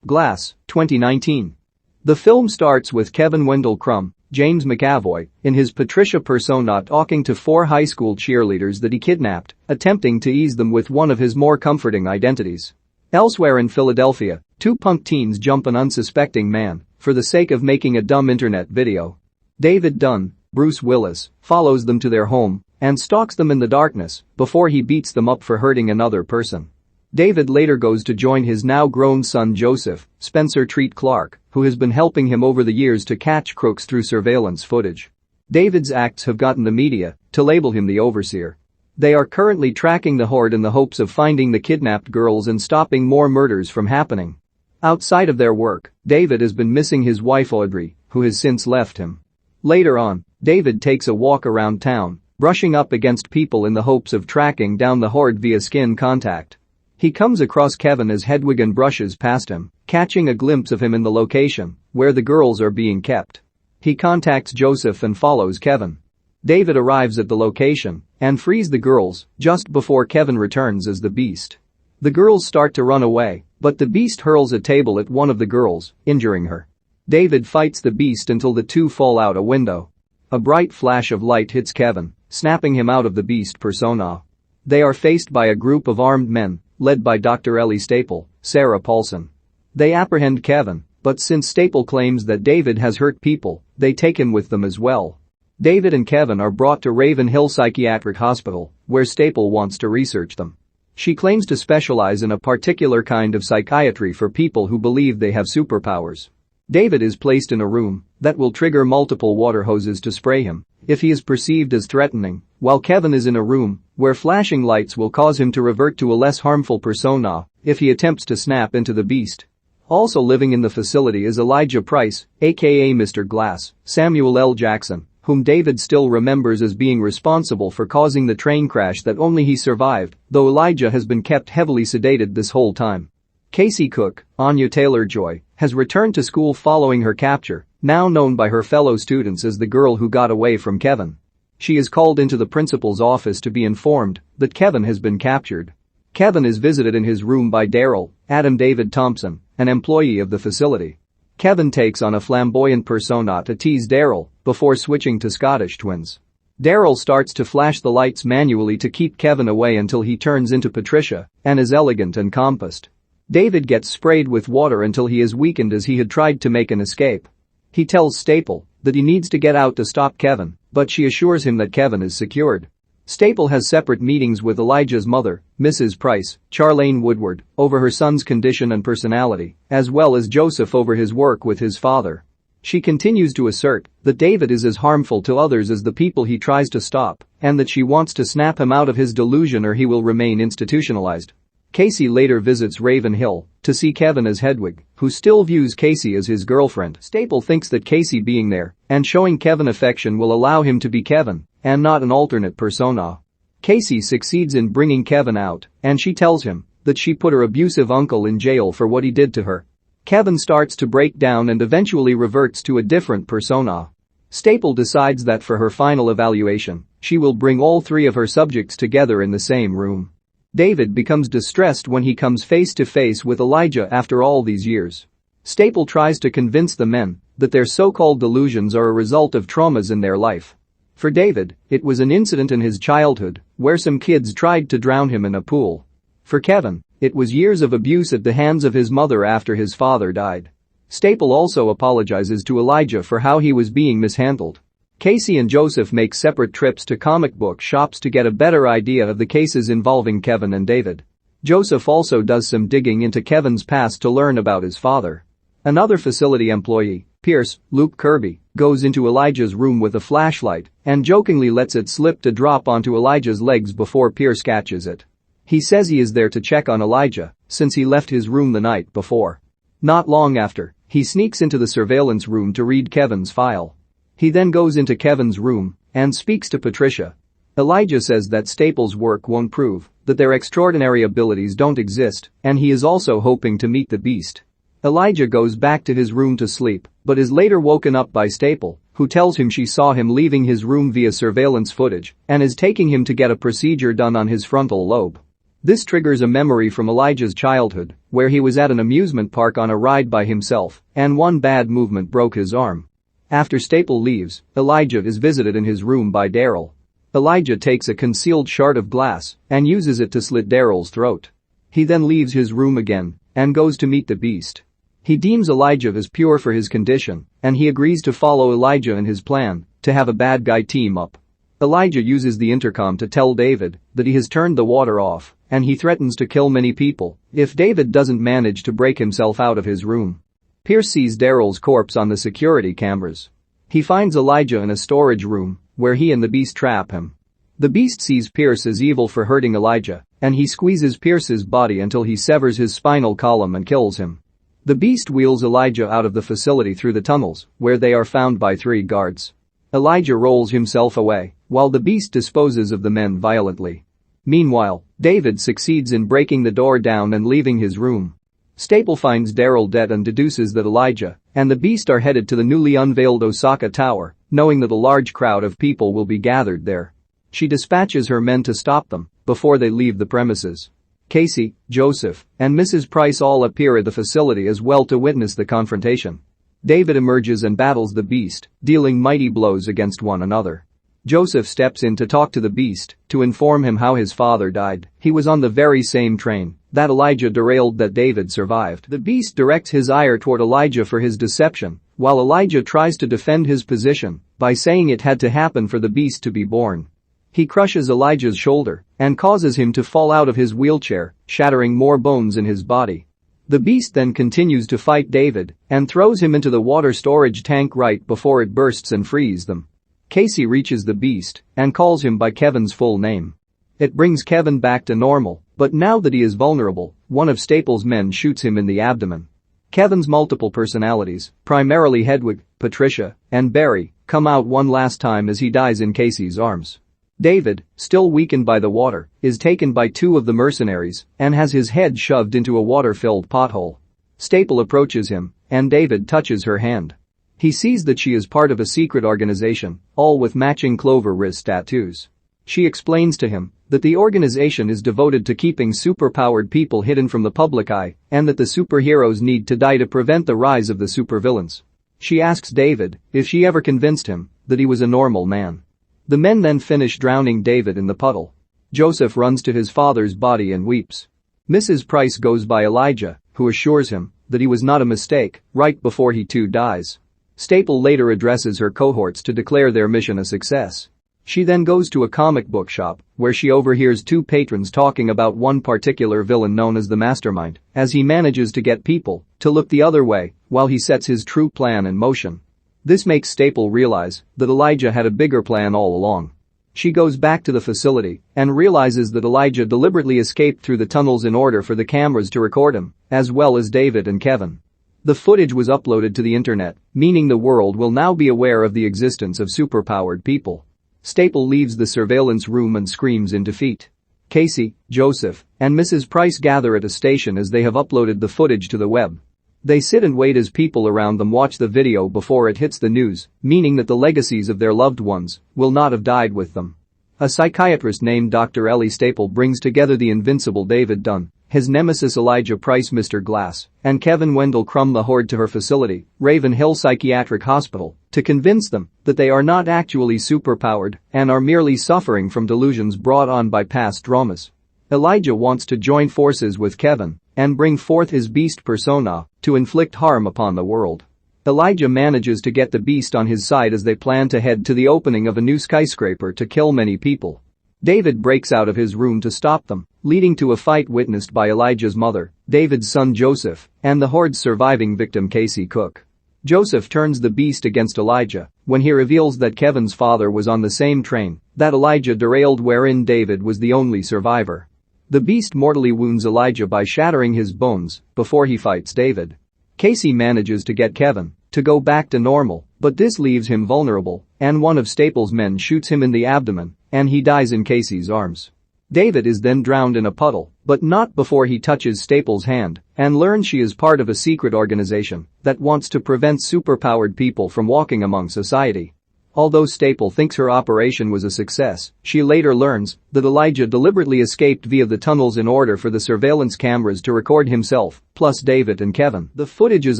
Glass, 2019. The film starts with Kevin Wendell Crumb, James McAvoy, in his Patricia persona talking to 4 high school cheerleaders that he kidnapped, attempting to ease them with one of his more comforting identities. Elsewhere in Philadelphia, 2 punk teens jump an unsuspecting man for the sake of making a dumb internet video. David Dunn, Bruce Willis, follows them to their home and stalks them in the darkness before he beats them up for hurting another person. David later goes to join his now-grown son Joseph, Spencer Treat Clark, who has been helping him over the years to catch crooks through surveillance footage. David's acts have gotten the media to label him the overseer. They are currently tracking the horde in the hopes of finding the kidnapped girls and stopping more murders from happening. Outside of their work, David has been missing his wife Audrey, who has since left him. Later on, David takes a walk around town, brushing up against people in the hopes of tracking down the horde via skin contact. He comes across Kevin as Hedwig brushes past him, catching a glimpse of him in the location where the girls are being kept. He contacts Joseph and follows Kevin. David arrives at the location and frees the girls just before Kevin returns as the Beast. The girls start to run away, but the Beast hurls a table at one of the girls, injuring her. David fights the Beast until the two fall out a window. A bright flash of light hits Kevin, snapping him out of the Beast persona. They are faced by a group of armed men, led by Dr. Ellie Staple, Sarah Paulson. They apprehend Kevin, but since Staple claims that David has hurt people, they take him with them as well. David and Kevin are brought to Raven Hill Psychiatric Hospital, where Staple wants to research them. She claims to specialize in a particular kind of psychiatry for people who believe they have superpowers. David is placed in a room that will trigger multiple water hoses to spray him if he is perceived as threatening, while Kevin is in a room where flashing lights will cause him to revert to a less harmful persona if he attempts to snap into the Beast. Also living in the facility is Elijah Price, aka Mr. Glass, Samuel L. Jackson, whom David still remembers as being responsible for causing the train crash that only he survived, though Elijah has been kept heavily sedated this whole time. Casey Cook, Anya Taylor-Joy, has returned to school following her capture, now known by her fellow students as the girl who got away from Kevin. She is called into the principal's office to be informed that Kevin has been captured. Kevin is visited in his room by Daryl, Adam David Thompson, an employee of the facility. Kevin takes on a flamboyant persona to tease Daryl before switching to Scottish twins. Daryl starts to flash the lights manually to keep Kevin away until he turns into Patricia and is elegant and compassed. David gets sprayed with water until he is weakened as he had tried to make an escape. He tells Staple that he needs to get out to stop Kevin, but she assures him that Kevin is secured. Staple has separate meetings with Elijah's mother, Mrs. Price, Charlene Woodward, over her son's condition and personality, as well as Joseph over his work with his father. She continues to assert that David is as harmful to others as the people he tries to stop, and that she wants to snap him out of his delusion or he will remain institutionalized. Casey later visits Raven Hill to see Kevin as Hedwig, who still views Casey as his girlfriend. Staple thinks that Casey being there and showing Kevin affection will allow him to be Kevin and not an alternate persona. Casey succeeds in bringing Kevin out, and she tells him that she put her abusive uncle in jail for what he did to her. Kevin starts to break down and eventually reverts to a different persona. Staple decides that for her final evaluation, she will bring all 3 of her subjects together in the same room. David becomes distressed when he comes face to face with Elijah after all these years. Staple tries to convince the men that their so-called delusions are a result of traumas in their life. For David, it was an incident in his childhood where some kids tried to drown him in a pool. For Kevin, it was years of abuse at the hands of his mother after his father died. Staple also apologizes to Elijah for how he was being mishandled. Casey and Joseph make separate trips to comic book shops to get a better idea of the cases involving Kevin and David. Joseph also does some digging into Kevin's past to learn about his father. Another facility employee, Pierce, Luke Kirby, goes into Elijah's room with a flashlight and jokingly lets it slip to drop onto Elijah's legs before Pierce catches it. He says he is there to check on Elijah since he left his room the night before. Not long after, he sneaks into the surveillance room to read Kevin's file. He then goes into Kevin's room and speaks to Patricia. Elijah says that Staple's work won't prove that their extraordinary abilities don't exist, and he is also hoping to meet the Beast. Elijah goes back to his room to sleep, but is later woken up by Staple, who tells him she saw him leaving his room via surveillance footage and is taking him to get a procedure done on his frontal lobe. This triggers a memory from Elijah's childhood, where he was at an amusement park on a ride by himself, and one bad movement broke his arm. After Staple leaves, Elijah is visited in his room by Daryl. Elijah takes a concealed shard of glass and uses it to slit Daryl's throat. He then leaves his room again and goes to meet the Beast. He deems Elijah as pure for his condition, and he agrees to follow Elijah in his plan to have a bad guy team up. Elijah uses the intercom to tell David that he has turned the water off, and he threatens to kill many people if David doesn't manage to break himself out of his room. Pierce sees Daryl's corpse on the security cameras. He finds Elijah in a storage room where he and the Beast trap him. The Beast sees Pierce as evil for hurting Elijah, and he squeezes Pierce's body until he severs his spinal column and kills him. The Beast wheels Elijah out of the facility through the tunnels, where they are found by 3 guards. Elijah rolls himself away, while the Beast disposes of the men violently. Meanwhile, David succeeds in breaking the door down and leaving his room. Staple finds Daryl dead and deduces that Elijah and the Beast are headed to the newly unveiled Osaka Tower, knowing that a large crowd of people will be gathered there. She dispatches her men to stop them before they leave the premises. Casey, Joseph, and Mrs. Price all appear at the facility as well to witness the confrontation. David emerges and battles the Beast, dealing mighty blows against one another. Joseph steps in to talk to the Beast to inform him how his father died. He was on the very same train that Elijah derailed that David survived. The Beast directs his ire toward Elijah for his deception, while Elijah tries to defend his position by saying it had to happen for the Beast to be born. He crushes Elijah's shoulder and causes him to fall out of his wheelchair, shattering more bones in his body. The Beast then continues to fight David and throws him into the water storage tank right before it bursts and frees them. Casey reaches the Beast and calls him by Kevin's full name. It brings Kevin back to normal, but now that he is vulnerable, one of Staple's men shoots him in the abdomen. Kevin's multiple personalities, primarily Hedwig, Patricia, and Barry, come out one last time as he dies in Casey's arms. David, still weakened by the water, is taken by 2 of the mercenaries and has his head shoved into a water-filled pothole. Staple approaches him, and David touches her hand. He sees that she is part of a secret organization, all with matching clover wrist tattoos. She explains to him that the organization is devoted to keeping superpowered people hidden from the public eye and that the superheroes need to die to prevent the rise of the supervillains. She asks David if she ever convinced him that he was a normal man. The men then finish drowning David in the puddle. Joseph runs to his father's body and weeps. Mrs. Price goes by Elijah, who assures him that he was not a mistake, right before he too dies. Staple later addresses her cohorts to declare their mission a success. She then goes to a comic book shop where she overhears 2 patrons talking about one particular villain known as the Mastermind, as he manages to get people to look the other way while he sets his true plan in motion. This makes Staple realize that Elijah had a bigger plan all along. She goes back to the facility and realizes that Elijah deliberately escaped through the tunnels in order for the cameras to record him, as well as David and Kevin. The footage was uploaded to the internet, meaning the world will now be aware of the existence of superpowered people. Staple leaves the surveillance room and screams in defeat. Casey, Joseph, and Mrs. Price gather at a station as they have uploaded the footage to the web. They sit and wait as people around them watch the video before it hits the news, meaning that the legacies of their loved ones will not have died with them. A psychiatrist named Dr. Ellie Staple brings together the invincible David Dunn, his nemesis Elijah Price Mr. Glass, and Kevin Wendell Crumb the Horde to her facility, Raven Hill Psychiatric Hospital, to convince them that they are not actually superpowered and are merely suffering from delusions brought on by past traumas. Elijah wants to join forces with Kevin and bring forth his Beast persona to inflict harm upon the world. Elijah manages to get the Beast on his side as they plan to head to the opening of a new skyscraper to kill many people. David breaks out of his room to stop them, leading to a fight witnessed by Elijah's mother, David's son Joseph, and the Horde's surviving victim Casey Cook. Joseph turns the Beast against Elijah when he reveals that Kevin's father was on the same train that Elijah derailed wherein David was the only survivor. The Beast mortally wounds Elijah by shattering his bones before he fights David. Casey manages to get Kevin to go back to normal, but this leaves him vulnerable, and one of Staple's men shoots him in the abdomen, and he dies in Casey's arms. David is then drowned in a puddle, but not before he touches Staple's hand and learns she is part of a secret organization that wants to prevent superpowered people from walking among society. Although Staple thinks her operation was a success, she later learns that Elijah deliberately escaped via the tunnels in order for the surveillance cameras to record himself, plus David and Kevin. The footage is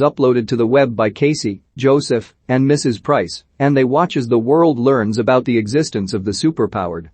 uploaded to the web by Casey, Joseph, and Mrs. Price, and they watch as the world learns about the existence of the superpowered